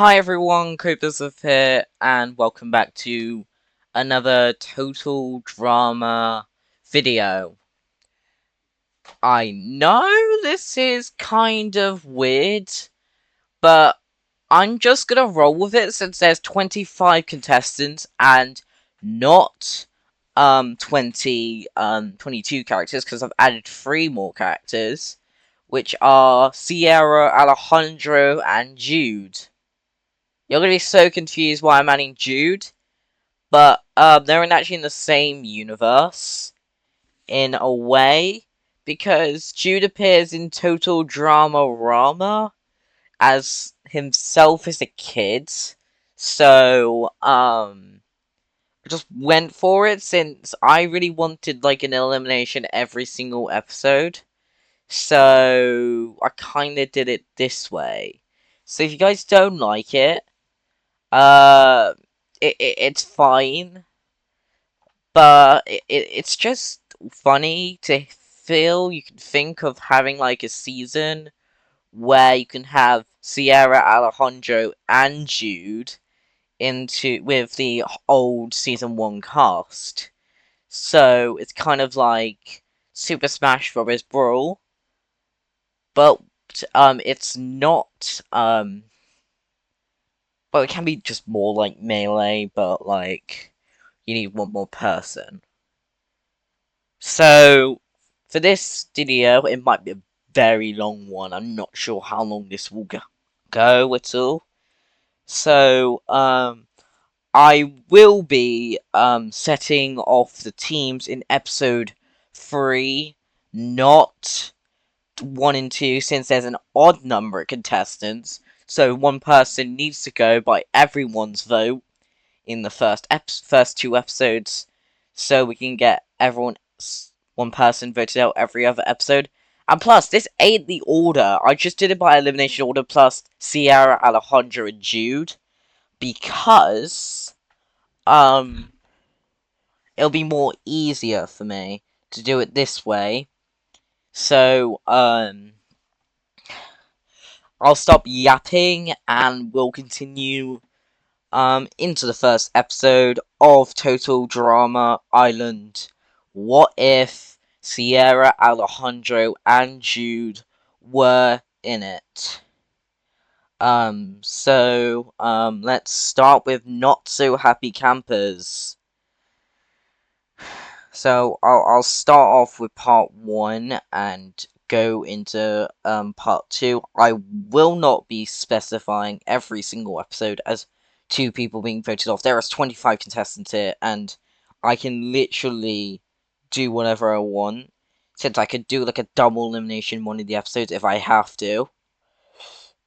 Hi everyone, Copers here, and welcome back to another Total Drama video. I know this is kind of weird, but I'm just gonna roll with it since there's 25 contestants and not 22 characters, because I've added 3 more characters, which are Sierra, Alejandro, and Jude. You're gonna be so confused why I'm adding Jude, but they're actually in the same universe in a way, because Jude appears in Total Drama Rama as himself as a kid. So I just went for it since I really wanted like an elimination every single episode. So I kind of did it this way. So if you guys don't like it, uh, it's fine, but it's just funny to feel you can think of having like a season where you can have Sierra, Alejandro, and Jude into with the old season 1 cast. So it's kind of like Super Smash Bros. Brawl, but it's not well, it can be just more like Melee, but like you need one more person. So, for this video, it might be a very long one. I'm not sure how long this will go at all. So, I will be setting off the teams in episode 3, not 1 and 2, since there's an odd number of contestants. So one person needs to go by everyone's vote in the first 2 episodes, so we can get one person voted out every other episode. And plus, this ain't the order. I just did it by elimination order plus Sierra, Alejandro, and Jude, because it'll be more easier for me to do it this way. So I'll stop yapping and we'll continue into the first episode of Total Drama Island. What if Sierra, Alejandro, and Jude were in it? Let's start with Not So Happy Campers. So, I'll start off with part 1 and go into part 2. I will not be specifying every single episode as 2 people being voted off. There is 25 contestants here, and I can literally do whatever I want. Since I could do like a double elimination one of the episodes if I have to.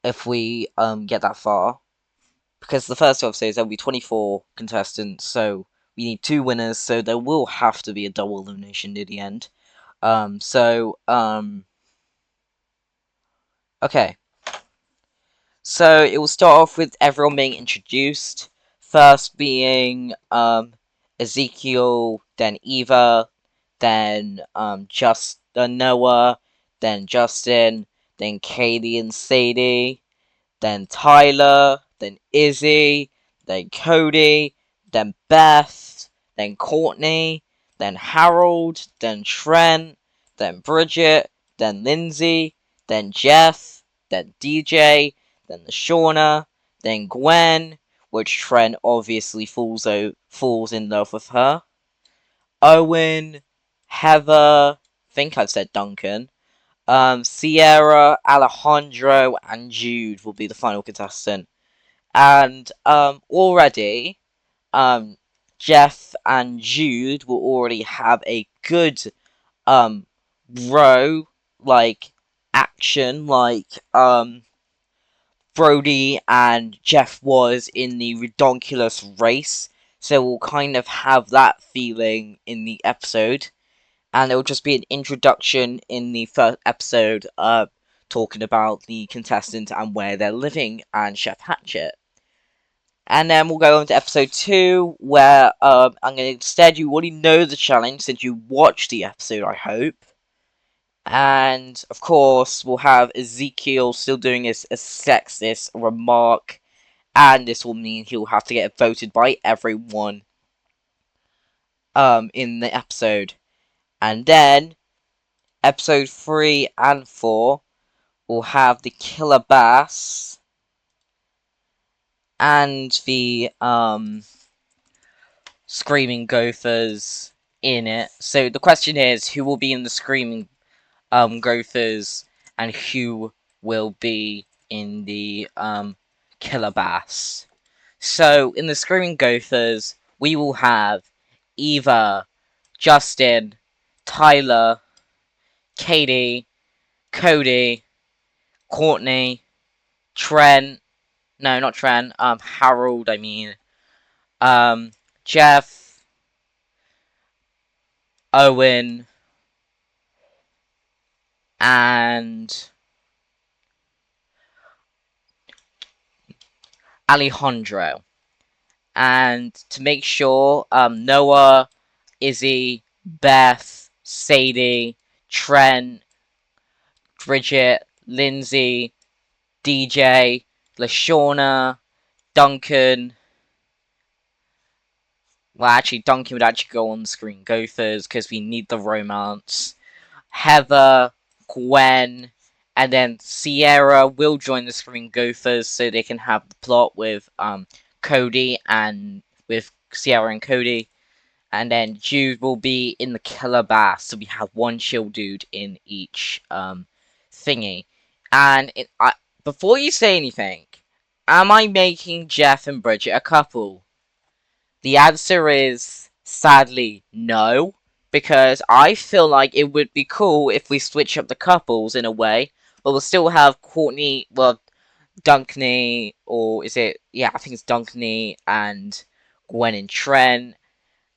If we get that far. Because the first 2 episodes there'll be 24 contestants, so we need 2 winners, so there will have to be a double elimination near the end. Okay. So it will start off with everyone being introduced. First being Ezekiel, then Eva, then Noah, then Justin, then Katie and Sadie, then Tyler, then Izzy, then Cody, then Beth, then Courtney, then Harold, then Trent, then Bridget, then Lindsay, then Jeff, then DJ, then Shauna, then Gwen, which Trent obviously falls in love with her. Owen, Heather, I think I've said Duncan. Sierra, Alejandro, and Jude will be the final contestant. And already, Jeff and Jude will already have a good row, like action, like Brody and Jeff was in the redonkulous race. So we'll kind of have that feeling in the episode. And it will just be an introduction in the first episode, talking about the contestants and where they're living and Chef Hatchet. And then we'll go on to episode 2, where I'm going to instead, you already know the challenge since you watched the episode, I hope. And of course, we'll have Ezekiel still doing his sexist remark, and this will mean he'll have to get voted by everyone in the episode. And then episode 3 and 4 will have the Killer Bass and the Screaming Gophers in it. So the question is, who will be in the Screaming Gophers and who will be in the Killer Bass? So in the Screaming Gophers, we will have Eva, Justin, Tyler, Katie, Cody, Courtney, Trent. No, not Trent. Harold. I mean, Jeff, Owen, and Alejandro. And to make sure, Noah, Izzy, Beth, Sadie, Trent, Bridget, Lindsay, DJ, Lashawna, Duncan. Well, actually, Duncan would actually go on the screen. Gophers, because we need the romance. Heather, Gwen, and then Sierra will join the Screaming Gophers so they can have the plot with Cody and with Sierra and Cody. And then Jude will be in the Killer Bass, so we have one chill dude in each thingy. And before you say anything, am I making Jeff and Bridget a couple? The answer is sadly no, because I feel like it would be cool if we switch up the couples in a way, but we'll still have Courtney, well, Dunkney, or is it? Yeah, I think it's Dunkney and Gwen and Trent,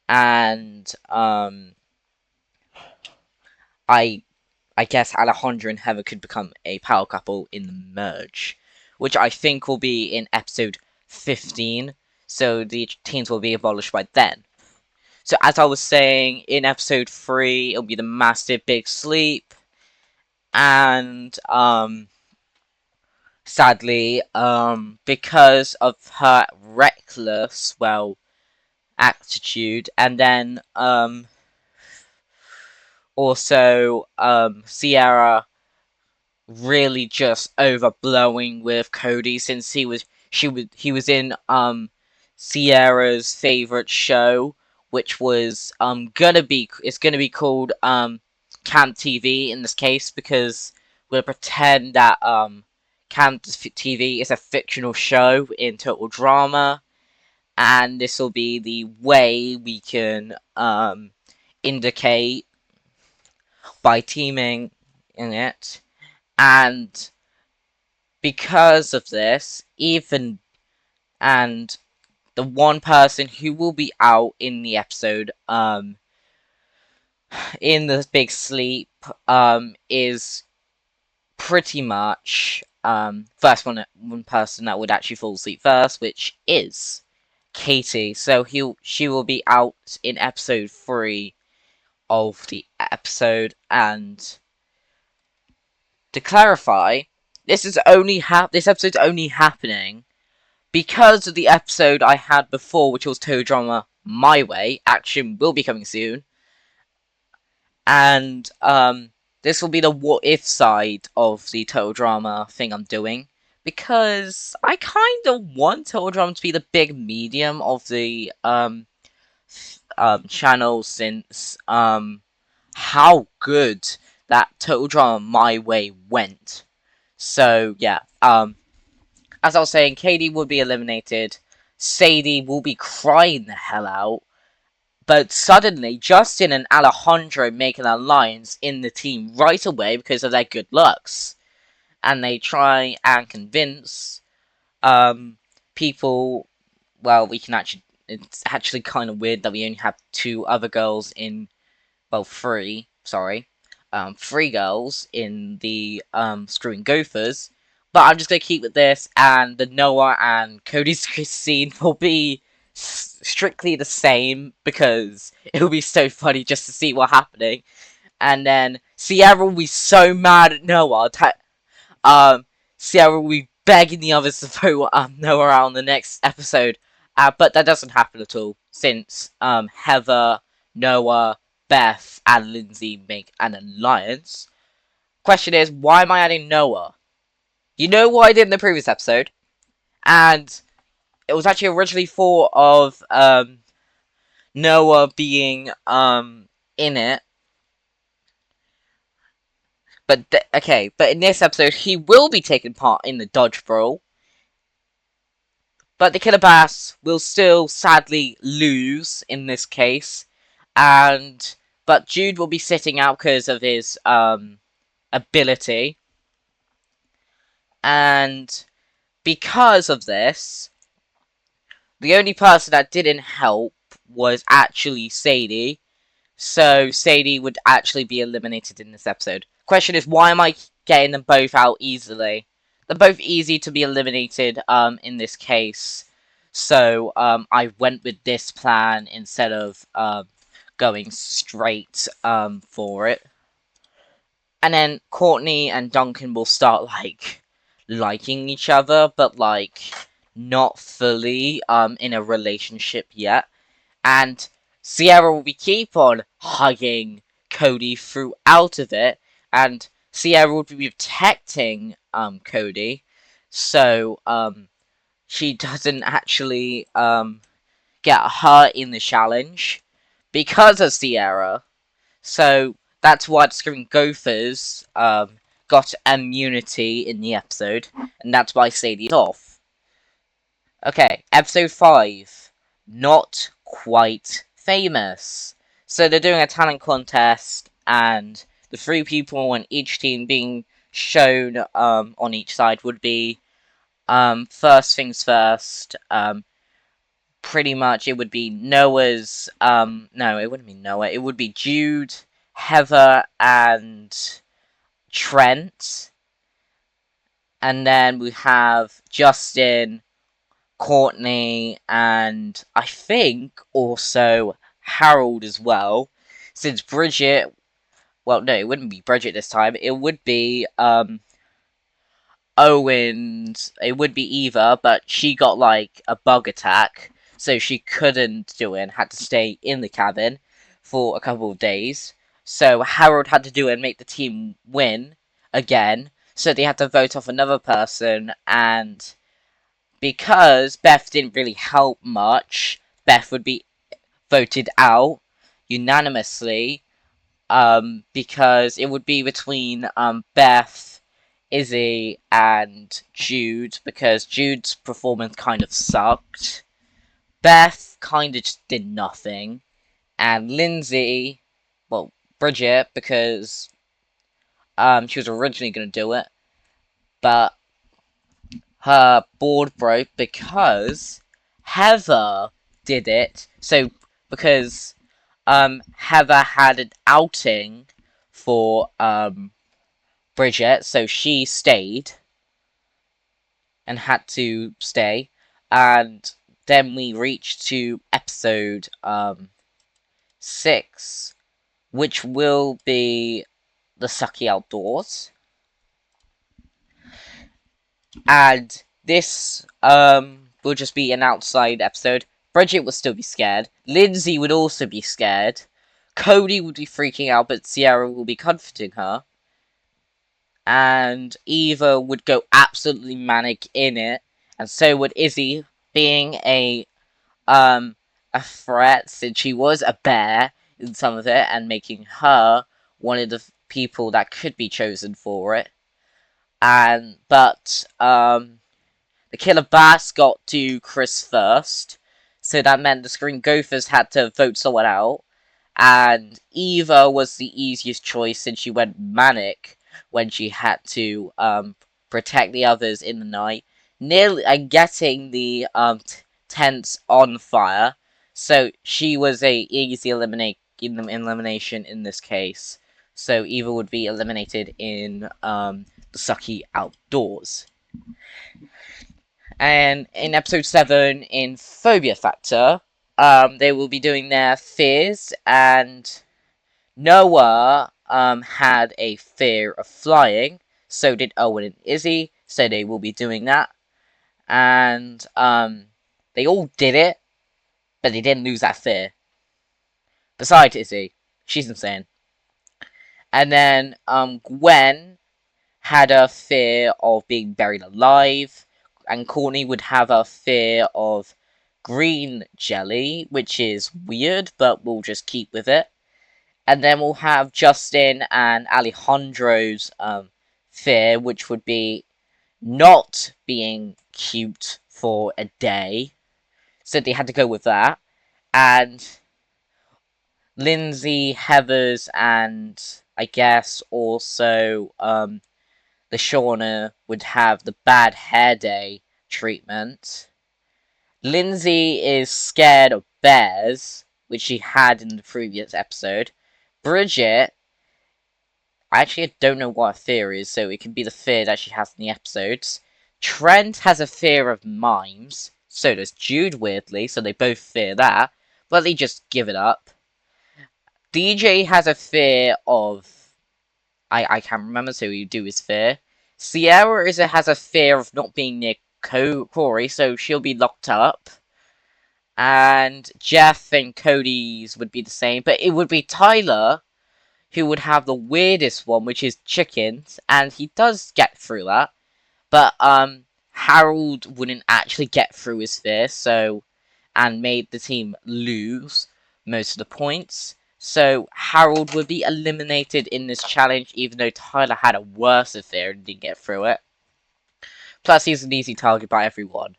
and I guess Alejandro and Heather could become a power couple in the merge, which I think will be in episode 15. So the teams will be abolished by then. So as I was saying, in episode 3, it'll be the massive big sleep, and sadly, because of her reckless, well, attitude, and then also Sierra really just overblowing with Cody since he was in Sierra's favorite show, which was gonna be called Camp TV in this case, because we'll pretend that Camp TV is a fictional show in Total Drama, and this will be the way we can indicate by teaming in it. And because of this, even and the one person who will be out in the episode, in the big sleep, is pretty much first one person that would actually fall asleep first, which is Katie. So she will be out in episode 3 of the episode. And to clarify, this episode's only happening because of the episode I had before, which was Total Drama My Way. Action will be coming soon. And this will be the what if side of the Total Drama thing I'm doing, because I kind of want Total Drama to be the big medium of the channel, since how good that Total Drama My Way went. So yeah, as I was saying, Katie will be eliminated. Sadie will be crying the hell out. But suddenly, Justin and Alejandro make an alliance in the team right away because of their good looks. And they try and convince people. Well, we can actually. It's actually kind of weird that we only have 2 other girls in. Well, 3. Sorry. 3 girls in the Screwing Gophers. But I'm just going to keep with this, and the Noah and Cody's scene will be strictly the same, because it will be so funny just to see what's happening. And then Sierra will be so mad at Noah. Sierra will be begging the others to vote Noah out on the next episode. But that doesn't happen at all, since Heather, Noah, Beth, and Lindsay make an alliance. Question is, why am I adding Noah? You know what I did in the previous episode? And it was actually originally thought of Noah being in it. But but in this episode, he will be taking part in the dodge brawl. But the Killer Bass will still sadly lose in this case, but Jude will be sitting out because of his ability, and because of this, the only person that didn't help was actually Sadie. So Sadie would actually be eliminated in this episode. Question is, why am I getting them both out easily? They're both easy to be eliminated in this case. So I went with this plan instead of going straight for it. And then Courtney and Duncan will start liking each other, but not fully in a relationship yet. And Sierra will keep on hugging Cody throughout of it, and Sierra will be protecting Cody, so she doesn't actually get hurt in the challenge because of Sierra. So that's why the Screaming Gophers got immunity in the episode, and that's why Sadie's off. Okay, episode 5. Not quite famous. So they're doing a talent contest, and the 3 people on each team being shown on each side would be first things first. Pretty much it would be Noah's. No, it wouldn't be Noah. It would be Jude, Heather, and Trent. And then we have Justin, Courtney, and I think also Harold as well. Since Bridget, well, no, it wouldn't be Bridget this time. It would be Owen's. It would be Eva, but she got a bug attack, so she couldn't do it and had to stay in the cabin for a couple of days. So Harold had to do it and make the team win again. So they had to vote off another person, and because Beth didn't really help much, Beth would be voted out unanimously, because it would be between Beth, Izzy, and Jude, because Jude's performance kind of sucked. Beth kind of just did nothing, and Lindsay, well, Bridget, because she was originally going to do it, but her board broke because Heather did it. So, because Heather had an outing for Bridget, so she stayed and had to stay. And then we reached to episode 6, which will be the Sucky Outdoors. And this will just be an outside episode. Bridget will still be scared. Lindsay would also be scared. Cody would be freaking out, but Sierra will be comforting her. And Eva would go absolutely manic in it, and so would Izzy, being a threat since she was a bear in some of it, and making her one of the people that could be chosen for it. But the Killer Bass got to Chris first, so that meant the Screen Gophers had to vote someone out, and Eva was the easiest choice since she went manic when she had to protect the others in the night, nearly and getting the tents on fire. So she was a easy elimination in this case. So Eva would be eliminated in the Sucky Outdoors. And in episode 7, in Phobia Factor, they will be doing their fears, and Noah had a fear of flying, so did Owen and Izzy. so they will be doing that. And they all did it, but they didn't lose that fear. Besides Izzy, she's insane. And then Gwen had a fear of being buried alive, and Courtney would have a fear of green jelly, which is weird, but we'll just keep with it. And then we'll have Justin and Alejandro's fear, which would be not being cute for a day. So they had to go with that. And Lindsay, Heathers, and I guess also the Shauna would have the bad hair day treatment. Lindsay is scared of bears, which she had in the previous episode. Bridget, I actually don't know what her fear is, so it could be the fear that she has in the episodes. Trent has a fear of mimes, so does Jude, weirdly, so they both fear that, but they just give it up. DJ has a fear of... I can't remember, so you do his fear. Sierra has a fear of not being near Corey, so she'll be locked up. And Jeff and Cody's would be the same, but it would be Tyler who would have the weirdest one, which is chickens, and he does get through that. But Harold wouldn't actually get through his fear, and made the team lose most of the points. So Harold would be eliminated in this challenge, even though Tyler had a worse fear and didn't get through it. Plus, he's an easy target by everyone.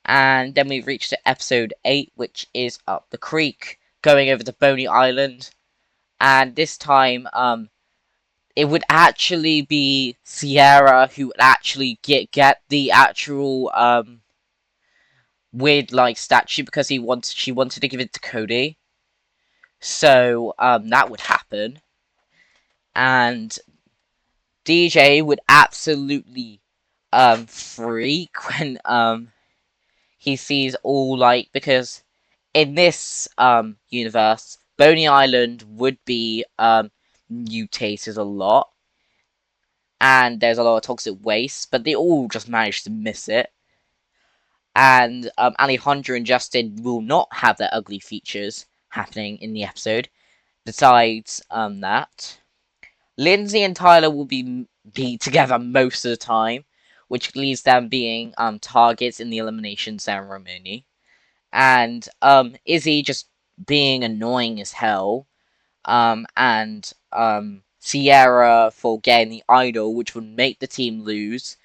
And then we reach to episode 8, which is Up the Creek, going over to Boney Island. And this time, it would actually be Sierra who would actually get the actual weird like statue because she wanted to give it to Cody. So that would happen. And DJ would absolutely freak when he sees all like, because in this universe, Boney Island would be mutated a lot, and there's a lot of toxic waste, but they all just managed to miss it. And Alejandro and Justin will not have their ugly features happening in the episode. Besides that, Lindsay and Tyler will be together most of the time, which leaves them being targets in the elimination ceremony. And Izzy just being annoying as hell. And Sierra for getting the idol, which would make the team lose.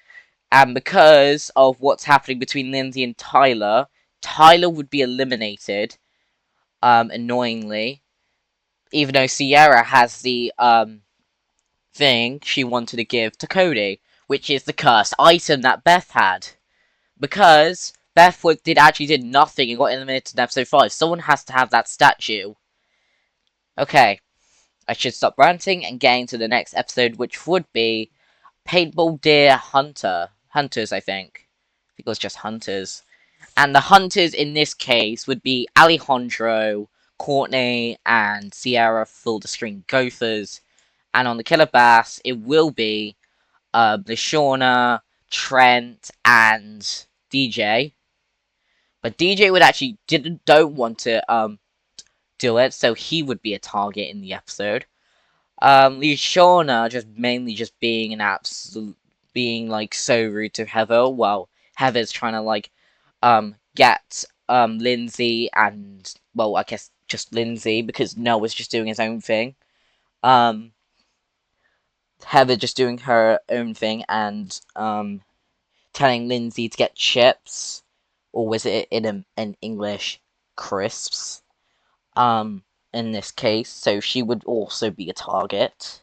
And because of what's happening between Lindsay and Tyler, Tyler would be eliminated, annoyingly. Even though Sierra has the thing she wanted to give to Cody, which is the cursed item that Beth had. Because Beth did nothing and got eliminated in episode 5. Someone has to have that statue. Okay, I should stop ranting and get into the next episode, which would be Paintball Deer Hunters, I think. I think it was just Hunters. And the Hunters in this case would be Alejandro, Courtney, and Sierra Full the Screen Gophers. And on the Killer Bass, it will be Lashawna, Trent, and DJ. But DJ would actually don't want to do it, so he would be a target in the episode. Lashawna just being an absolute, being like so rude to Heather. Well, Heather's trying to like get Lindsay and, well, I guess just Lindsay, because Noah's just doing his own thing. Heather just doing her own thing and telling Lindsay to get chips, or was it in English, crisps? In this case, so she would also be a target.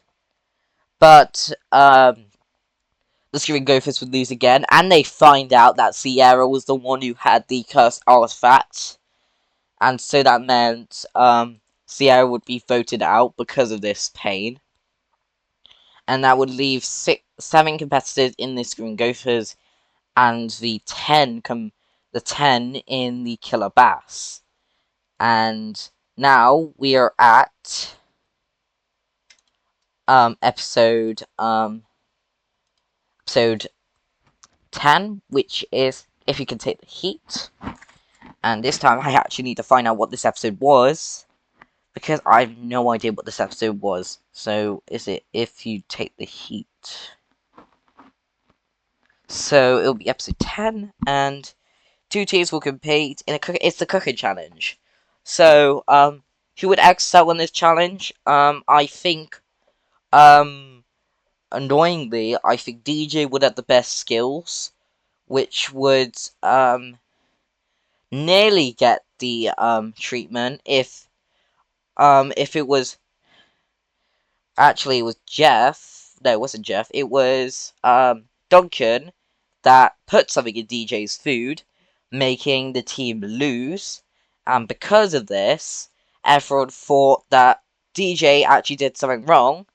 But the Screen Gophers would lose again, and they find out that Sierra was the one who had the cursed artifact, and so that meant Sierra would be voted out because of this pain. And that would leave 7 competitors in the Screen Gophers, and the 10 in the Killer Bass. And now we are at episode episode 10, which is If You Can Take the Heat. And this time I actually need to find out what this episode was, because I have no idea what this episode was. So, is it If You Take the Heat? So, it'll be episode 10, and two teams will compete in it's the cooking challenge. So, who would excel in this challenge? I think, annoyingly, I think DJ would have the best skills, which would, nearly get the, treatment if it was, actually, it was Jeff. No, it wasn't Jeff. It was, Duncan that put something in DJ's food, making the team lose. And because of this, everyone thought that DJ actually did something wrong,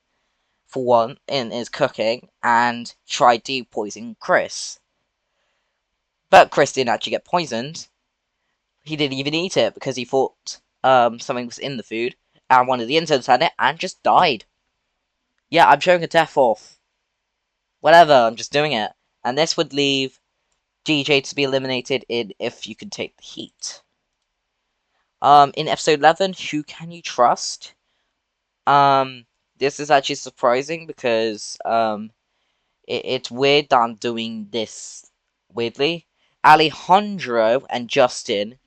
for one, in his cooking, and tried to poison Chris. But Chris didn't actually get poisoned. He didn't even eat it because he thought something was in the food, and one of the interns had it and just died. Yeah, I'm showing a death off. Whatever, I'm just doing it. And this would leave DJ to be eliminated in If You Can Take the Heat. In episode 11, Who Can You Trust? This is actually surprising because, it's weird that I'm doing this weirdly. Alejandro and Justin,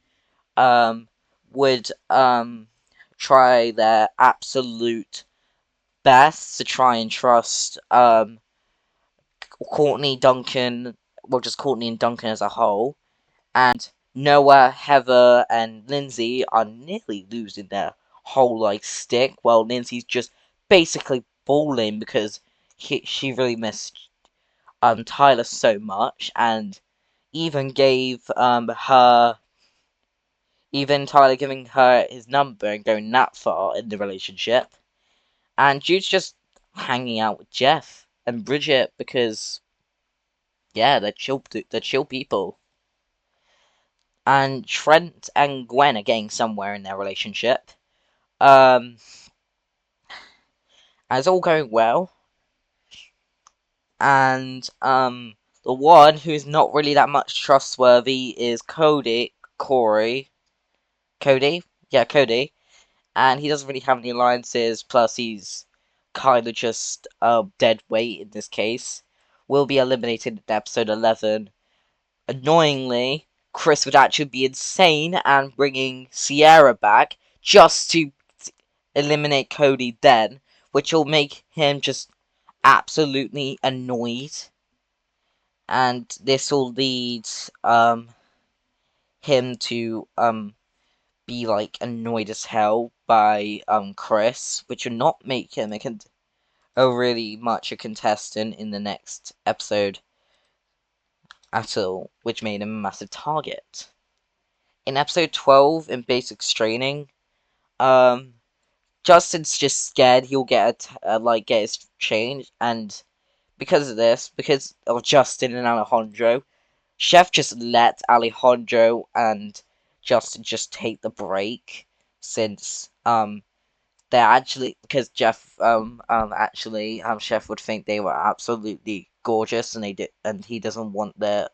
would, try their absolute best to try and trust, Courtney, Duncan, well, just Courtney and Duncan as a whole, and Noah, Heather, and Lindsay are nearly losing their whole stick. Well, Lindsay's just basically bawling because she really missed Tyler so much, and even gave her even Tyler giving her his number and going that far in the relationship. And Jude's just hanging out with Jeff and Bridget because, yeah, they're chill people. And Trent and Gwen are getting somewhere in their relationship. And it's all going well. And the one who's not really that much trustworthy is Cody. Yeah, Cody. And he doesn't really have any alliances, plus he's kind of just dead weight in this case. Will be eliminated in episode 11. Annoyingly, Chris would actually be insane and bringing Sierra back just to eliminate Cody then, which will make him just absolutely annoyed. And this will lead him to be annoyed as hell by Chris, which will not make him really much a contestant in the next episode at all, which made him a massive target. In episode 12, in basic training, Justin's just scared he'll get get his change, and because of this, because of Justin and Alejandro, Chef just let Alejandro and Justin just take the break, since they're actually, because Chef would think they were absolutely gorgeous, and he doesn't want their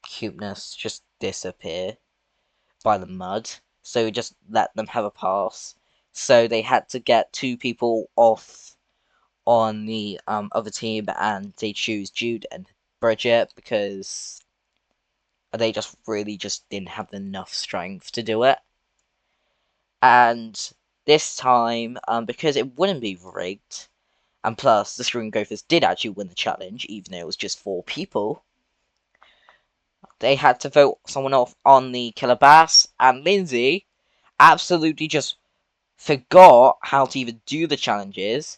cuteness just disappear by the mud, so he just let them have a pass. So they had to get two people off on the other team, and they choose Jude and Bridget because they just really just didn't have enough strength to do it. And this time, because it wouldn't be rigged, and plus the Screen Gophers did actually win the challenge, even though it was just 4 people, they had to vote someone off on the Killer Bass, and Lindsay absolutely just forgot how to even do the challenges.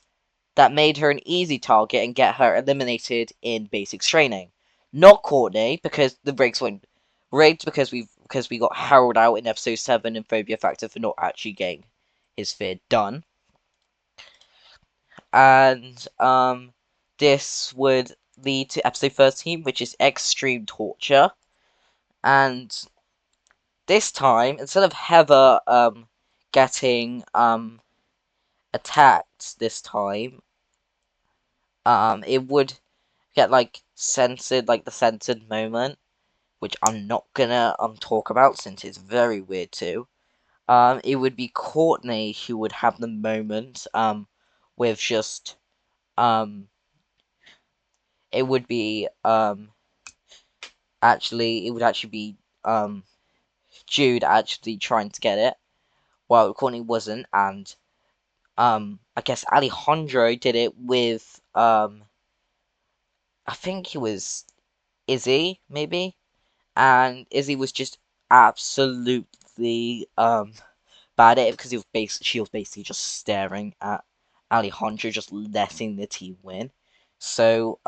That made her an easy target and get her eliminated in basics training. Not Courtney, because the breaks weren't rigged, because we got Harold out in episode 7 and Phobia Factor for not actually getting his fear done. And this would lead to episode 13, which is Extreme Torture. And this time, instead of Heather getting attacked this time, it would get like censored, like the censored moment, which I'm not gonna talk about since it's very weird too. It would be Courtney who would have the moment with just um it would be actually it would actually be Jude actually trying to get it while Courtney wasn't, and I guess Alejandro did it with I think he was Izzy maybe, and Izzy was just absolutely bad at it because she was basically just staring at Alejandro, just letting the team win. So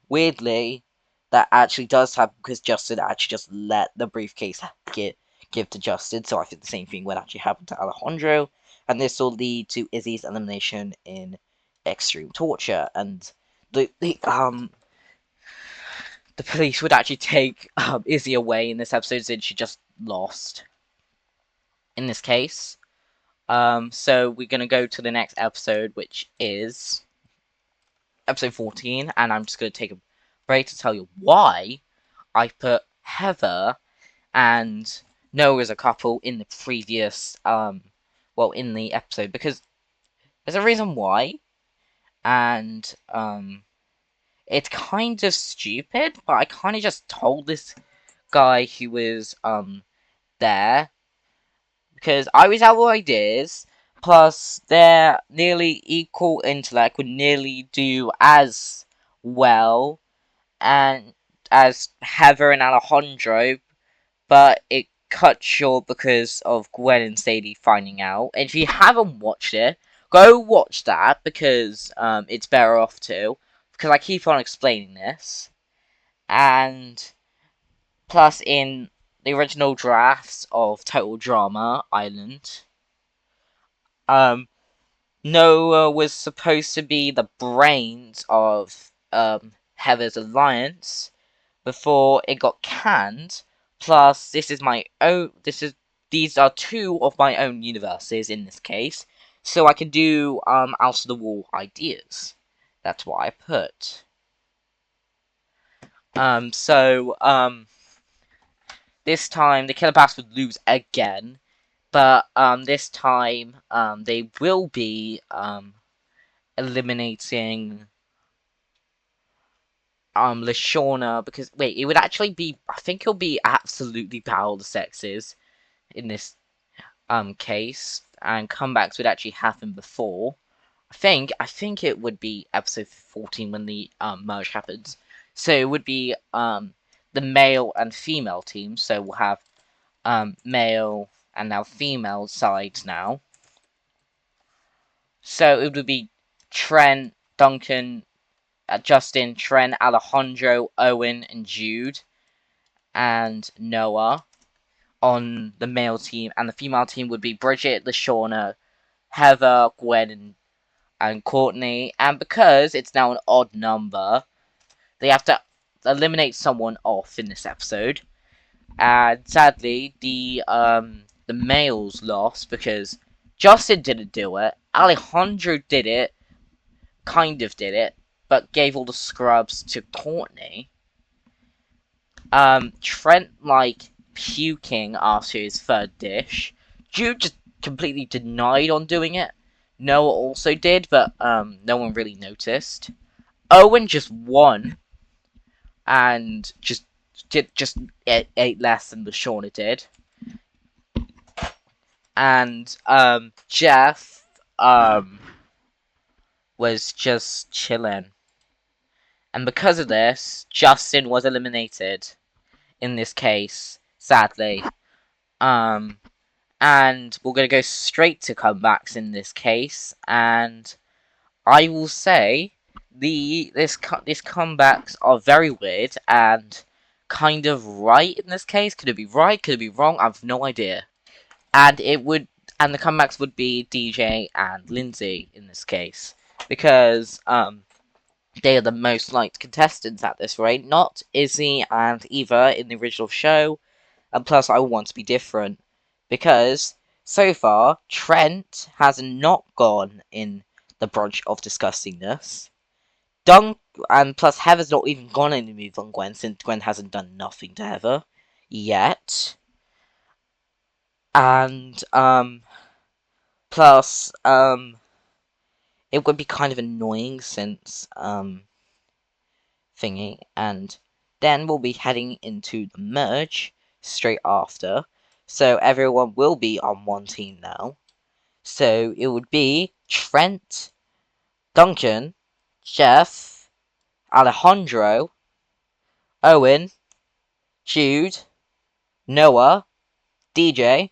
weirdly, that actually does happen because Justin actually just let the briefcase give to Justin. So I think the same thing would actually happen to Alejandro, and this will lead to Izzy's elimination in Extreme Torture, and the police would actually take Izzy away in this episode since she just lost in this case. So we're gonna go to the next episode, which is episode 14, and I'm just gonna take a break to tell you why I put Heather and Noah as a couple in the previous, in the episode, because there's a reason why, and, it's kind of stupid, but I kind of just told this guy who was, there, because I always have ideas, plus their nearly equal intellect would nearly do as well and as Heather and Alejandro, but it cut short because of Gwen and Sadie finding out. And if you haven't watched it, go watch that because it's better off too. Because I keep on explaining this, and plus in the original drafts of Total Drama Island, um, Noah was supposed to be the brains of Heather's alliance before it got canned. Plus, this is my own. These are two of my own universes in this case, so I can do out of the wall ideas. That's what I put. This time the Killer Bass would lose again, but this time they will be eliminating Lashawna, because wait, it would actually be, I think it'll be absolutely Battle of the Sexes in this case, and comebacks would actually happen before. I think it would be episode 14 when the merge happens. So it would be the male and female teams. So we'll have male and now female sides now. So it would be Trent, Duncan, Justin, Trent, Alejandro, Owen, and Jude, and Noah on the male team, and the female team would be Bridget, Lashawna, Heather, Gwen, and Courtney. And because it's now an odd number, they have to eliminate someone off in this episode. And sadly, the males lost because Justin didn't do it. Alejandro did it, kind of did it, but gave all the scrubs to Courtney. Trent like puking after his third dish. Jude just completely denied on doing it. Noah also did, but no one really noticed. Owen just won and just ate less than the Shauna did. And Jeff was just chilling. And because of this, Justin was eliminated in this case, sadly. Um and we're gonna go straight to comebacks in this case, and I will say these comebacks are very weird and kind of right in this case. Could it be right? Could it be wrong? I've no idea. And the comebacks would be DJ and Lindsay in this case, because they are the most liked contestants at this rate, not Izzy and Eva in the original show. And plus, I want to be different because so far Trent has not gone in the brunch of disgustingness. Dunk and plus Heather's not even gone any move on Gwen since Gwen hasn't done nothing to Heather yet. And plus it would be kind of annoying since thingy, and then we'll be heading into the merge straight after. So everyone will be on one team now. So it would be Trent, Duncan, Jeff, Alejandro, Owen, Jude, Noah, DJ,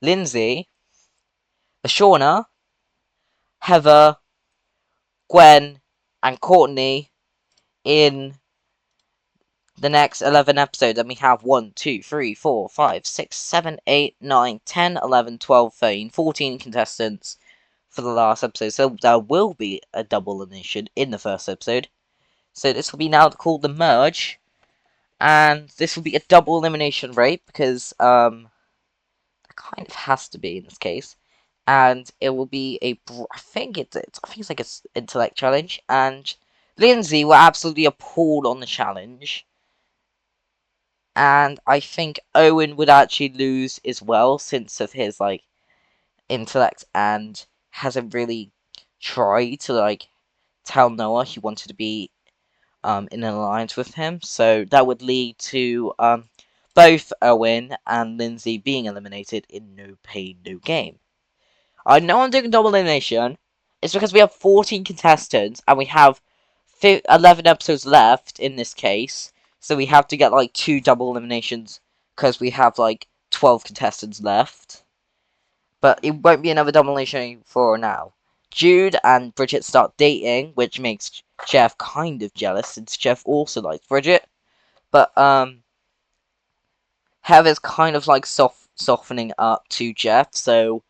Lindsay, Ashorna, Heather, Gwen, and Courtney in the next 11 episodes. And we have 1, 2, 3, 4, 5, 6, 7, 8, 9, 10, 11, 12, 13, 14 contestants for the last episode. So there will be a double elimination in the first episode. So this will be now called the merge. And this will be a double elimination rate because it kind of has to be in this case. And it will be I think it's like an intellect challenge. And Lindsay were absolutely appalled on the challenge. And I think Owen would actually lose as well since of his like intellect and hasn't really tried to like tell Noah he wanted to be in an alliance with him. So that would lead to both Owen and Lindsay being eliminated in no pain, no gain. I know I'm doing double elimination. It's because we have 14 contestants and we have 11 episodes left in this case. So we have to get like 2 double eliminations because we have like 12 contestants left. But it won't be another double elimination for now. Jude and Bridget start dating, which makes Jeff kind of jealous since Jeff also likes Bridget. But Heather's kind of like softening up to Jeff, so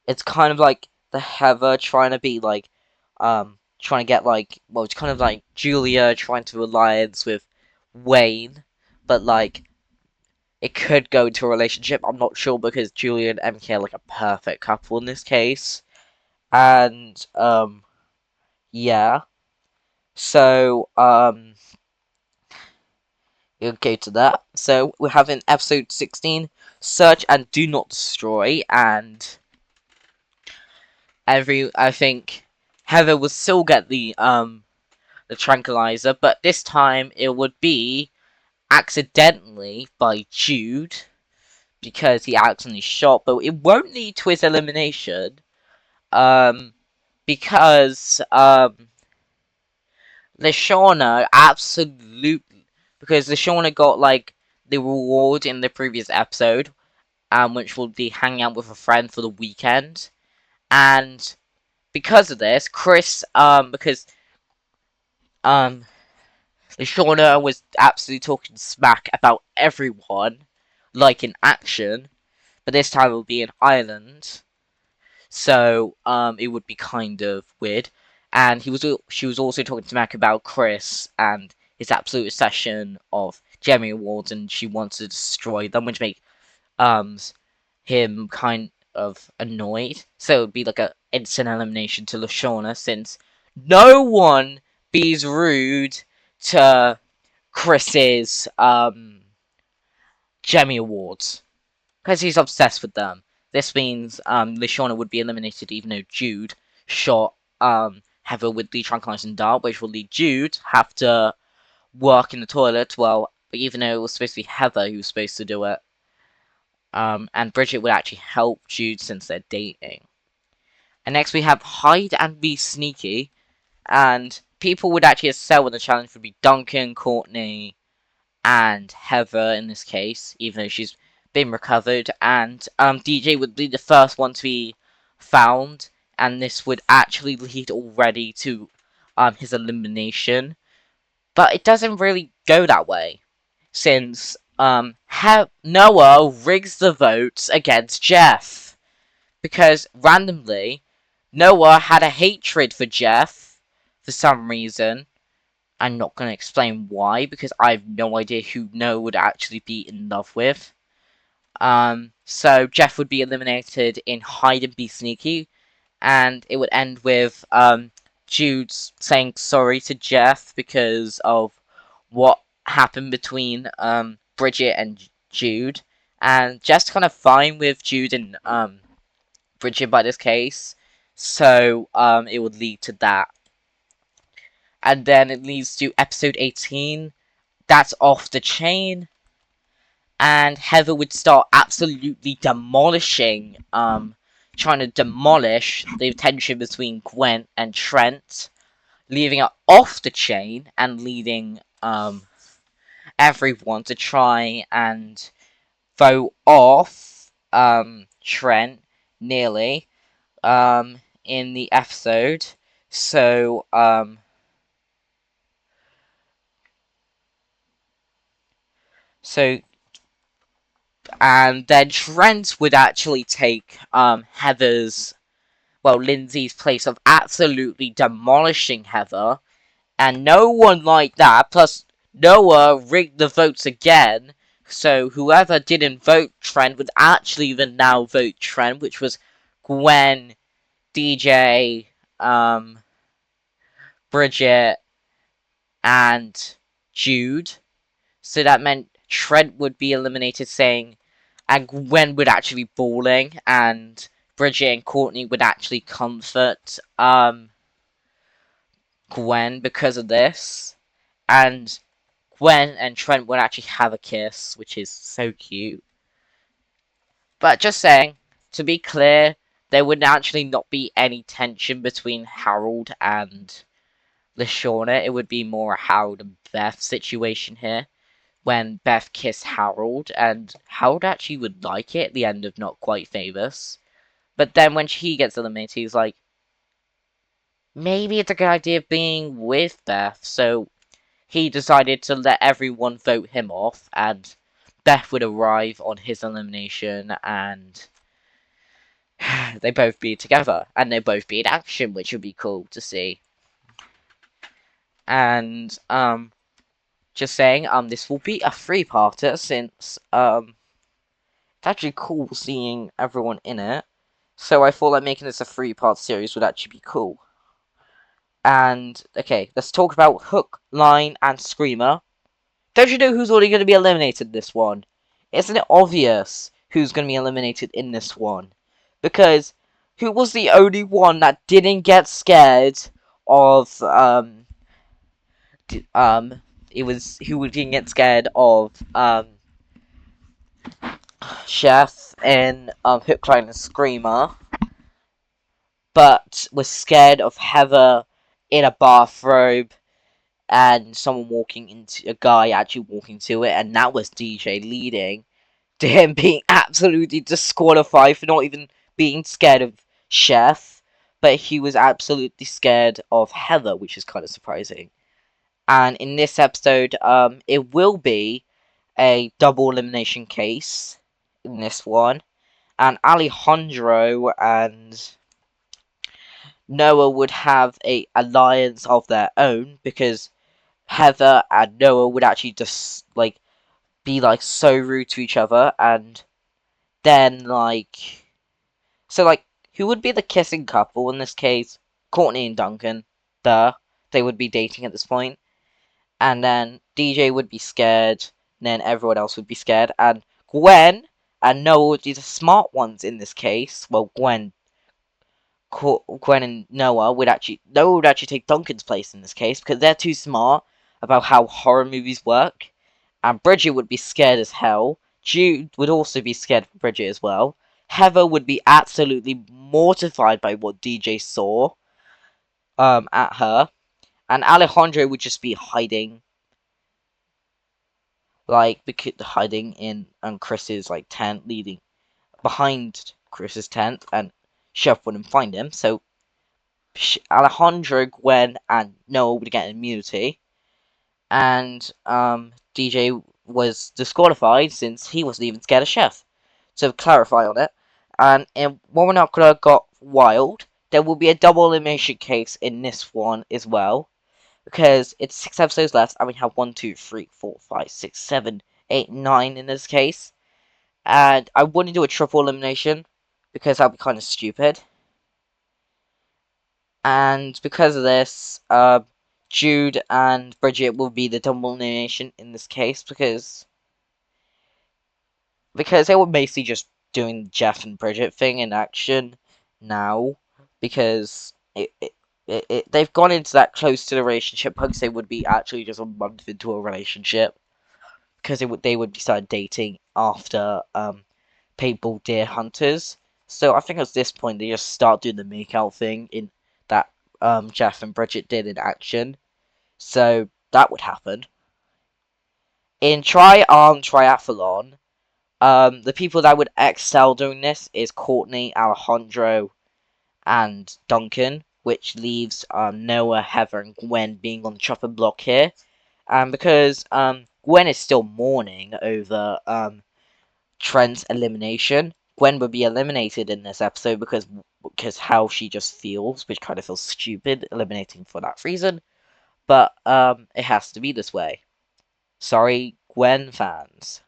it's kind of like the Heather trying to be like trying to get like, well, it's kind of like Julia trying to alliance with Wayne, but like it could go into a relationship. I'm not sure because Julia and MK are like a perfect couple in this case. And yeah. So we'll go to that. So we're having episode 16, Search and Do Not Destroy, and I think Heather will still get the tranquilizer, but this time it would be accidentally by Jude because he accidentally shot, but it won't lead to his elimination. Because Lashawna absolutely because Lashawna got like the reward in the previous episode, which will be hanging out with a friend for the weekend, and because of this, Chris, because Lashawna was absolutely talking smack about everyone, like in action, but this time it will be in Ireland. So it would be kind of weird. And she was also talking to Mac about Chris and his absolute obsession of Gemmy Awards, and she wants to destroy them, which make um him kind of annoyed. So it would be like a instant elimination to Lashawna since no one be's rude to Chris's Gemmy Awards because he's obsessed with them. This means Lashawna would be eliminated even though Jude shot Heather with the tranquilizing dart, which will lead Jude have to work in the toilet. Well, even though it was supposed to be Heather who was supposed to do it, and Bridget would actually help Jude since they're dating. And next we have Hide and Be Sneaky, and people would actually excel in the challenge would be Duncan, Courtney, and Heather in this case, even though she's been recovered, and DJ would be the first one to be found, and this would actually lead already to his elimination. But it doesn't really go that way, since Noah rigs the votes against Jeff, because randomly Noah had a hatred for Jeff for some reason. I'm not going to explain why, because I have no idea who Noah would actually be in love with. So Jeff would be eliminated in Hide and Be Sneaky, and it would end with Jude's saying sorry to Jeff because of what happened between Bridget and Jude, and Jeff's kind of fine with Jude and Bridget by this case, so it would lead to that, and then it leads to episode 18. That's off the chain, and Heather would start absolutely trying to demolish the tension between Gwen and Trent, leaving it off the chain and leading everyone to try and vote off Trent nearly in the episode. So so and then Trent would actually take Lindsay's place of absolutely demolishing Heather, and no one liked that. Plus, Noah rigged the votes again, so whoever didn't vote Trent would actually then now vote Trent, which was Gwen, DJ, Bridget, and Jude. So that meant Trent would be eliminated, and Gwen would actually be bawling, and Bridget and Courtney would actually comfort Gwen because of this, and Gwen and Trent would actually have a kiss, which is so cute. But just saying, to be clear, there would actually not be any tension between Harold and LaShawna. It would be more a Harold and Beth situation here, when Beth kissed Harold, and Harold actually would like it at the end of Not Quite Famous. But then when he gets eliminated, he's like, maybe it's a good idea being with Beth, so he decided to let everyone vote him off, and Beth would arrive on his elimination, and they both be together, and they both be in action, which would be cool to see. And just saying, this will be a three-parter since it's actually cool seeing everyone in it. So I thought that making this a three-part series would actually be cool. And okay, let's talk about Hook, Line, and Screamer. Don't you know who's already going to be eliminated in this one? Isn't it obvious who's going to be eliminated in this one? Because who was the only one that didn't get scared of it was who didn't get scared of Chef in Hook, Line, and Screamer, but was scared of Heather in a bathrobe and a guy actually walking to it, and that was DJ, leading to him being absolutely disqualified for not even being scared of Chef, but he was absolutely scared of Heather, which is kind of surprising. And in this episode, it will be a double elimination case in this one, and Alejandro and Noah would have a alliance of their own, because Heather and Noah would actually just be so rude to each other, and then who would be the kissing couple in this case? Courtney and Duncan. They would be dating at this point. And then DJ would be scared, and then everyone else would be scared, and Gwen and Noah would be the smart ones in this case. Well, Gwen and Noah would actually take Duncan's place in this case, because they're too smart about how horror movies work. And Bridget would be scared as hell. Jude would also be scared of Bridget as well. Heather would be absolutely mortified by what DJ saw at her. And Alejandro would just be hiding in Chris's tent, leading behind Chris's tent, and Chef wouldn't find him. So Alejandro, Gwen, and Noah would get immunity, and DJ was disqualified since he wasn't even scared of Chef. To clarify on it, and when we're not gonna got wild, there will be a double elimination case in this one as well, because it's 6 episodes left, and we have 1, 2, 3, 4, 5, 6, 7, 8, 9 in this case. And I wouldn't do a triple elimination, because that would be kind of stupid. And because of this, Jude and Bridget will be the double elimination in this case because they were basically just doing Jeff and Bridget thing in action now because they've gone into that close to the relationship because they would be actually just a month into a relationship because they would start dating after Paintball Deer Hunters. So I think at this point they just start doing the makeout thing in that Jeff and Bridget did in action. So that would happen. In Tri-Arm Triathlon, the people that would excel doing this is Courtney, Alejandro, and Duncan, which leaves Noah, Heather, and Gwen being on the chopping block here. Because Gwen is still mourning over Trent's elimination. Gwen would be eliminated in this episode because how she just feels, which kind of feels stupid, eliminating for that reason. But it has to be this way. Sorry, Gwen fans.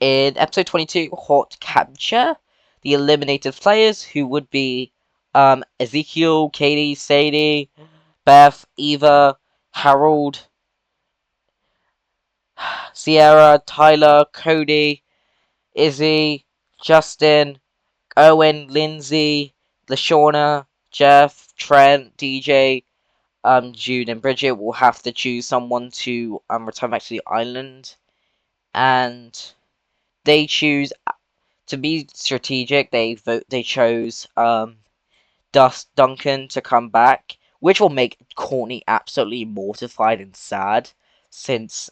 In episode 22, Hot Capture, the eliminated players who would be Ezekiel, Katie, Sadie, Beth, Eva, Harold, Sierra, Tyler, Cody, Izzy, Justin, Owen, Lindsay, Lashawna, Jeff, Trent, DJ, Jude, and Bridget will have to choose someone to return back to the island, and they choose to be strategic. They chose Dust Duncan to come back, which will make Courtney absolutely mortified and sad, since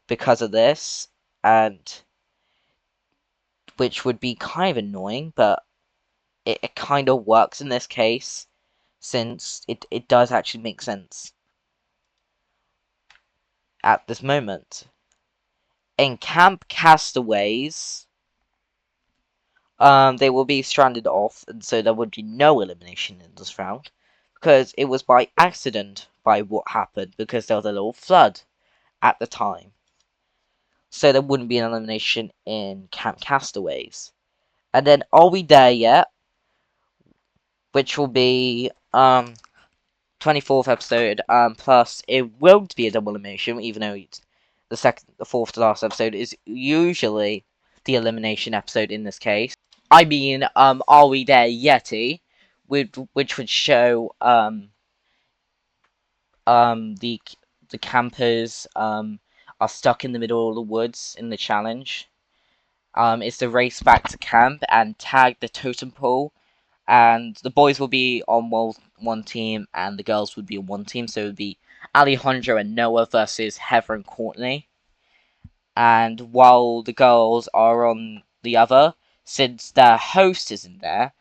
because of this, and which would be kind of annoying, but it kind of works in this case, since it does actually make sense at this moment. In Camp Castaways, they will be stranded off, and so there would be no elimination in this round, because it was by accident by what happened, because there was a little flood at the time. So there wouldn't be an elimination in Camp Castaways. And then Are We There Yet? Which will be 24th episode, plus it won't be a double elimination, even though it's the fourth to last episode is usually the elimination episode in this case. I mean, Are We There Yeti, which would show the campers are stuck in the middle of the woods in the challenge. It's the race back to camp and tag the totem pole, and the boys will be on one team and the girls would be on one team. So it would be Alejandro and Noah versus Heather and Courtney. And while the girls are on the other, since their host isn't there,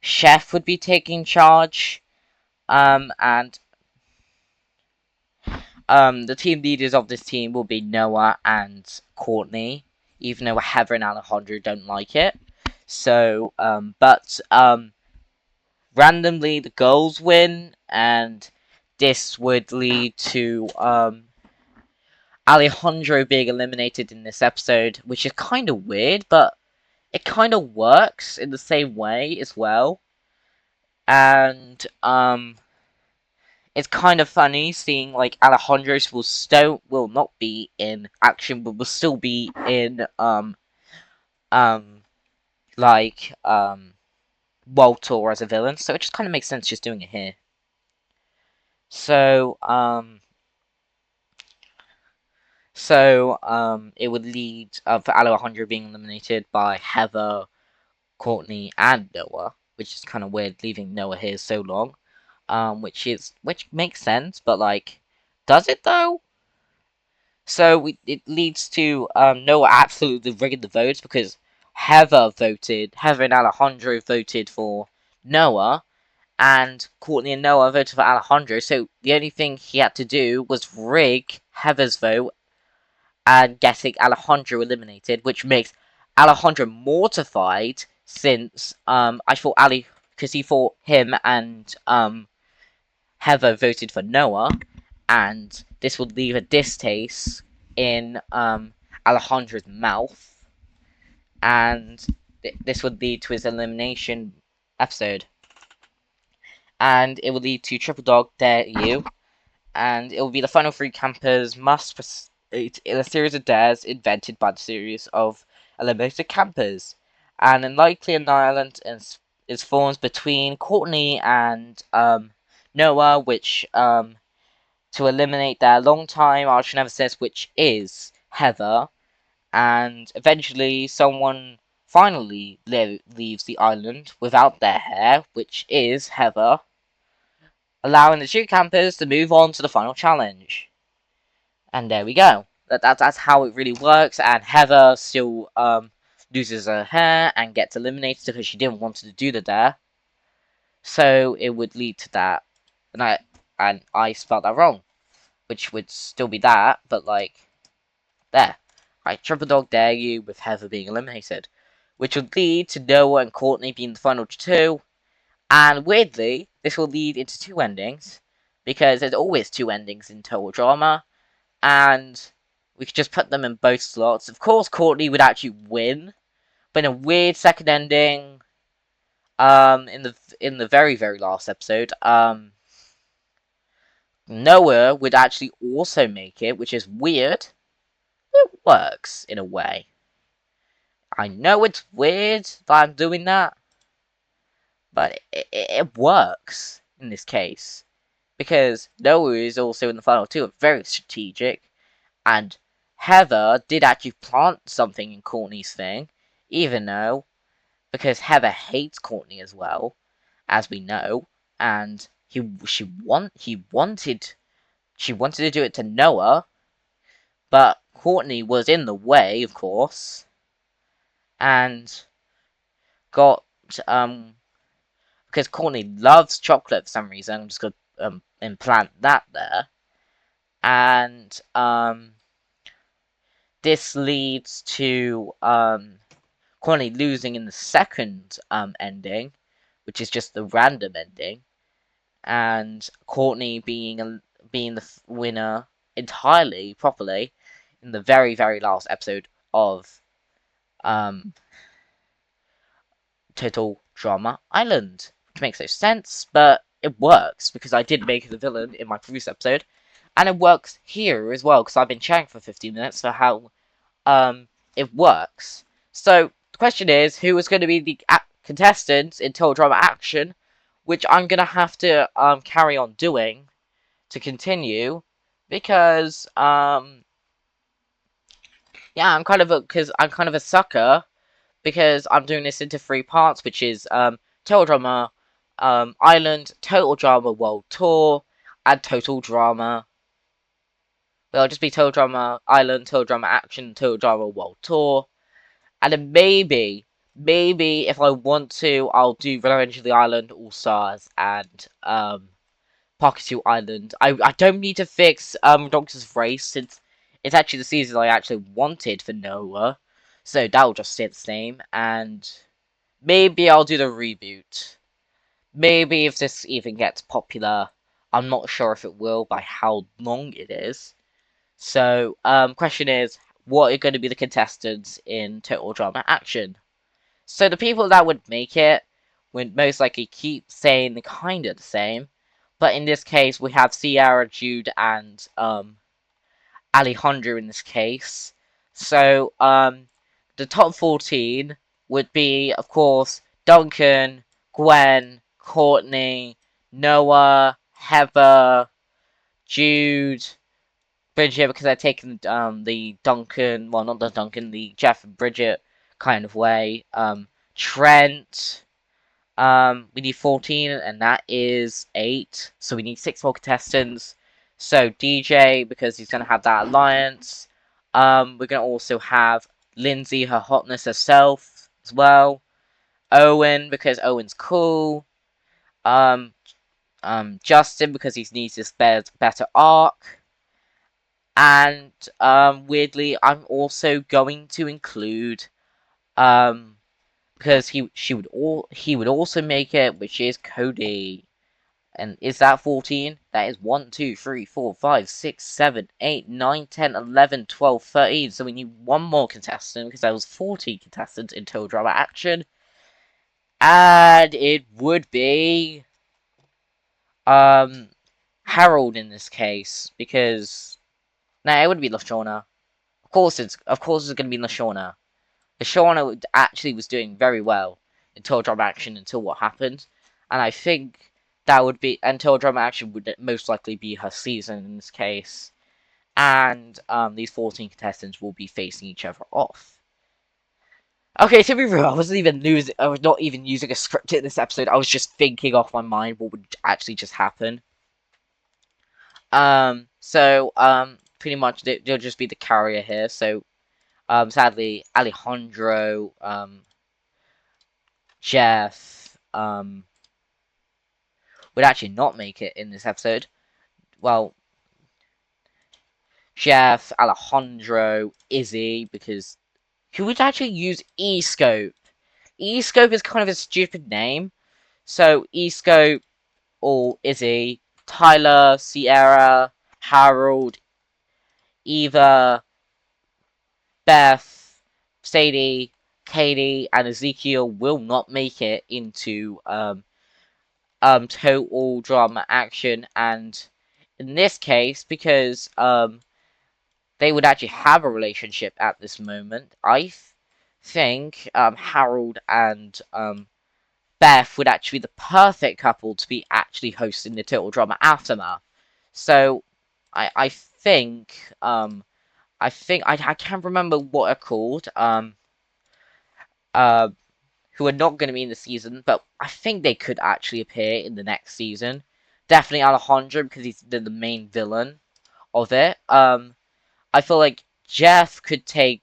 Chef would be taking charge, and the team leaders of this team will be Noah and Courtney, even though Heather and Alejandro don't like it. So, but randomly the girls win, and this would lead to Alejandro being eliminated in this episode, which is kind of weird, but it kind of works in the same way as well. And it's kind of funny seeing like Alejandro's will not be in action, but will still be in um like Walter as a villain. So it just kind of makes sense just doing it here. So it would lead for Alejandro being eliminated by Heather, Courtney, and Noah, which is kind of weird leaving Noah here so long. Which makes sense, but like, does it though? So it leads to Noah absolutely rigging the votes because Heather and Alejandro voted for Noah, and Courtney and Noah voted for Alejandro. So the only thing he had to do was rig Heather's vote and getting Alejandro eliminated, which makes Alejandro mortified since I thought Ali because he thought him and Heather voted for Noah, and this would leave a distaste in Alejandro's mouth, and this would lead to his elimination episode. And it will lead to Triple Dog Dare You, and it will be the final three campers must participate in a series of dares invented by the series of eliminated campers. And unlikely an island is formed between Courtney and Noah, which to eliminate their long-time arch nemesis, which is Heather. And eventually, someone finally leaves the island without their hair, which is Heather, allowing the two campers to move on to the final challenge. And there we go. That's how it really works. And Heather still loses her hair and gets eliminated because she didn't want to do the dare. So it would lead to that. And I spelled that wrong, which would still be that, but like there. Right, Triple Dog Dare You with Heather being eliminated, which would lead to Noah and Courtney being the final two. And weirdly, this will lead into two endings, because there's always two endings in Total Drama, and we could just put them in both slots. Of course, Courtney would actually win, but in a weird second ending, in the very very last episode, Noah would actually also make it, which is weird. It works in a way. I know it's weird that I'm doing that, but it works in this case. Because Noah is also in the final two, very strategic, and Heather did actually plant something in Courtney's thing, even though, because Heather hates Courtney as well, as we know, and she wanted to do it to Noah, but Courtney was in the way, of course, and got because Courtney loves chocolate for some reason. I'm just gonna implant that there, and this leads to Courtney losing in the second ending, which is just the random ending, and Courtney being the winner entirely properly in the very very last episode of um Total Drama Island, which makes no sense, but it works because I did make the villain in my previous episode, and it works here as well because I've been chatting for 15 minutes for how it works. So the question is, who is going to be the contestants in Total Drama Action, which I'm gonna have to carry on doing to continue because yeah, I'm kind of a sucker because I'm doing this into three parts, which is Total Drama Island, Total Drama World Tour, and Total Drama. Well, it'll just be Total Drama Island, Total Drama Action, Total Drama World Tour, and then maybe if I want to, I'll do Revenge of the Island, All Stars, and Pocket 2 Island. I don't need to fix Doctor's Race since it's actually the season I actually wanted for Noah, so that'll just stay the same, and maybe I'll do the reboot. Maybe if this even gets popular. I'm not sure if it will by how long it is. So, question is, what are going to be the contestants in Total Drama Action? So the people that would make it would most likely keep saying kind of the same, but in this case we have Sierra, Jude, and Alejandro in this case. So the top 14 would be, of course, Duncan, Gwen, Courtney, Noah, Heather, Jude, Bridget, because I've taken the Duncan, well, not the Duncan, the Jeff and Bridget kind of way. Trent, we need 14, and that is 8. So we need 6 more contestants. So DJ, because he's going to have that alliance. We're going to also have Lindsay, her hotness herself, as well. Owen, because Owen's cool. Um, Justin, because he needs this better arc. And weirdly, I'm also going to include because he would also make it, which is Cody. And is that 14? That is 1, 2, 3, 4, 5, 6, 7, 8, 9, 10, 11, 12, 13. So we need one more contestant because there was 40 contestants in Total Drama Action. And it would be um Harold in this case, because no, it would be Lashawna. Of course it's gonna be Lashawna. Lashawna actually was doing very well until drama action until what happened, and I think that would be until drama action would most likely be her season in this case, and these 14 contestants will be facing each other off. Okay, to be real, I was not even using a script in this episode. I was just thinking off my mind what would actually just happen. Pretty much they'll just be the carrier here. So, sadly, Alejandro, Jeff, would actually not make it in this episode. Well, Jeff, Alejandro, Izzy, because who would actually use E-Scope? E-Scope is kind of a stupid name. So, E-Scope or Izzy, Tyler, Sierra, Harold, Eva, Beth, Sadie, Katie, and Ezekiel will not make it into total drama action, and in this case, because they would actually have a relationship at this moment, I think Harold and Beth would actually be the perfect couple to be actually hosting the total drama aftermath. So I think I can't remember what they're called. Uh, who are not going to be in the season, but I think they could actually appear in the next season. Definitely Alejandro because he's the main villain of it. I feel like Jeff could take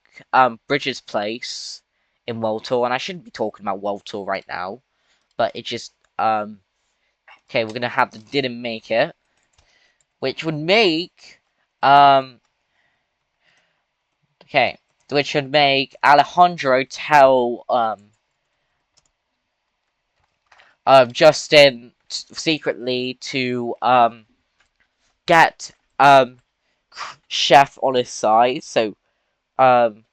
Bridget's place in World Tour, and I shouldn't be talking about World Tour right now, but it just okay. We're gonna have the didn't make it, which would make um okay, which would make Alejandro tell Justin secretly to get Chef on his side. So um,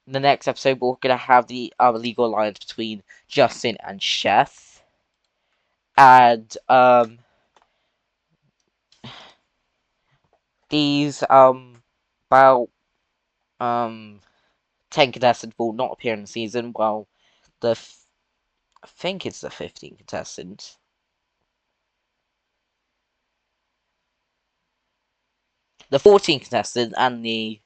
the next episode we're gonna have the legal alliance between Justin and Chef, and these about um 10 contestants will not appear in the season. While I think it's the 15 contestants. The 14 contestants and the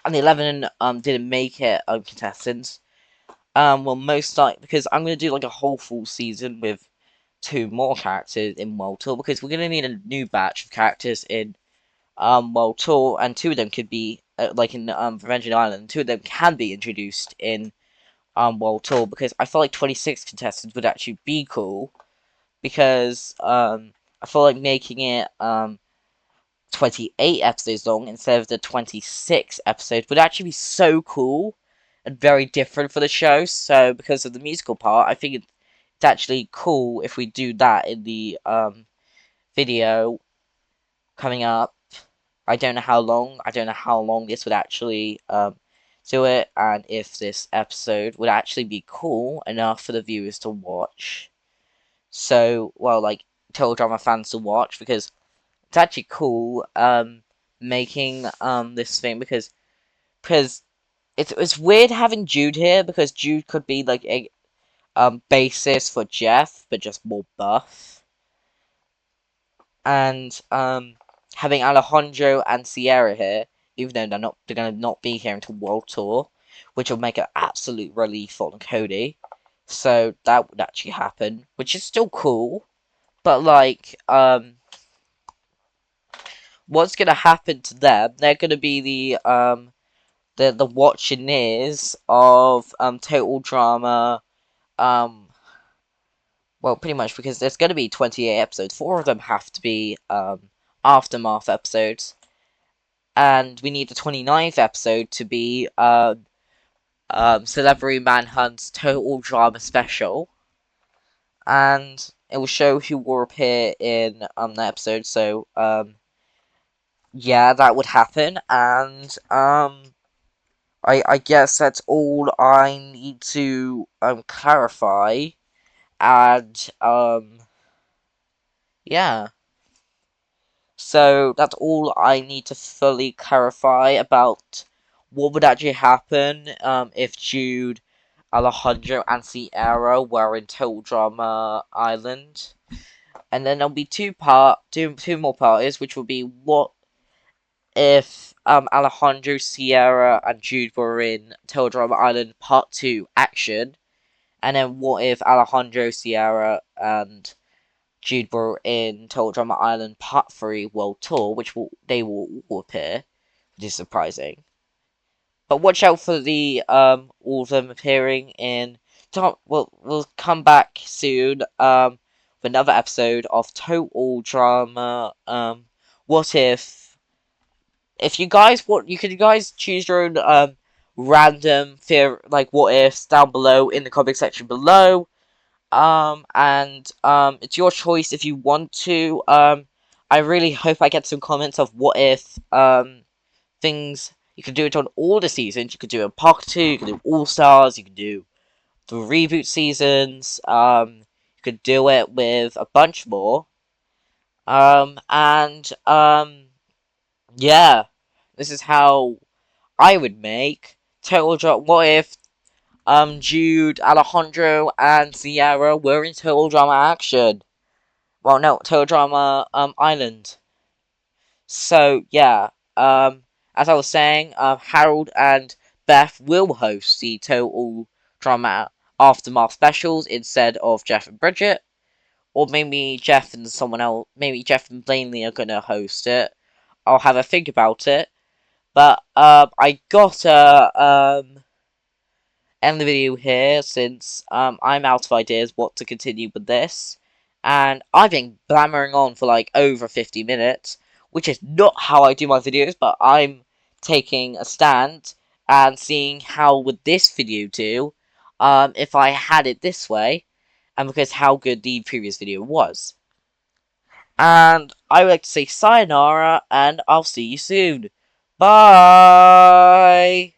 11 didn't make it contestants. Well, most likely because I'm gonna do like a whole full season with two more characters in World Tour because we're gonna need a new batch of characters in World Tour, and two of them could be like in Revenge Island. Two of them can be introduced in World Tour because I feel like 26 contestants would actually be cool because I feel like making it 28 episodes long instead of the 26 episodes would actually be so cool and very different for the show. So because of the musical part, I think it's actually cool if we do that in the video coming up. I don't know how long. I don't know how long this would actually do it, and if this episode would actually be cool enough for the viewers to watch. So, well, like total drama fans to watch because it's actually cool making this thing because it's weird having Jude here because Jude could be like a basis for Jeff but just more buff, and having Alejandro and Sierra here, even though they're gonna not be here until World Tour, which will make an absolute relief on Cody. So that would actually happen, which is still cool. But like, what's gonna happen to them? They're gonna be the watchers of Total Drama. Well, pretty much because there's gonna be 28 episodes. Four of them have to be aftermath episodes, and we need the 29th episode to be Celebrity Manhunt's Total Drama Special. And It will show who will appear in the episode. So yeah, that would happen, and I guess that's all I need to clarify, and yeah. So that's all I need to fully clarify about what would actually happen if Jude, Alejandro, and Sierra were in Total Drama Island. And then there'll be two more parties, which will be what if Alejandro, Sierra, and Jude were in Total Drama Island Part 2 Action, and then what if Alejandro, Sierra, and Jude were in Total Drama Island Part 3 World Tour, which they will all appear, which is surprising. But watch out for the all of them appearing in. We'll come back soon with another episode of Total Drama. What if you guys want, you guys choose your own random fear like what ifs down below in the comment section below. And it's your choice if you want to. I really hope I get some comments of what if things. You can do it on all the seasons. You could do it in Part 2, you can do All Stars, you can do the reboot seasons. You could do it with a bunch more. And yeah, this is how I would make Total Drama. What if Jude, Alejandro, and Sierra were in Total Drama Action? Well, no, Total Drama Island. So yeah, as I was saying, Harold and Beth will host the Total Drama Aftermath specials instead of Jeff and Bridget, or maybe Jeff and someone else. Maybe Jeff and Blaney are gonna host it. I'll have a think about it. But I gotta end the video here since I'm out of ideas what to continue with this. And I've been blammering on for like over 50 minutes, which is not how I do my videos, but I'm taking a stand and seeing how would this video do if I had it this way, and because how good the previous video was. And I would like to say sayonara, and I'll see you soon. Bye!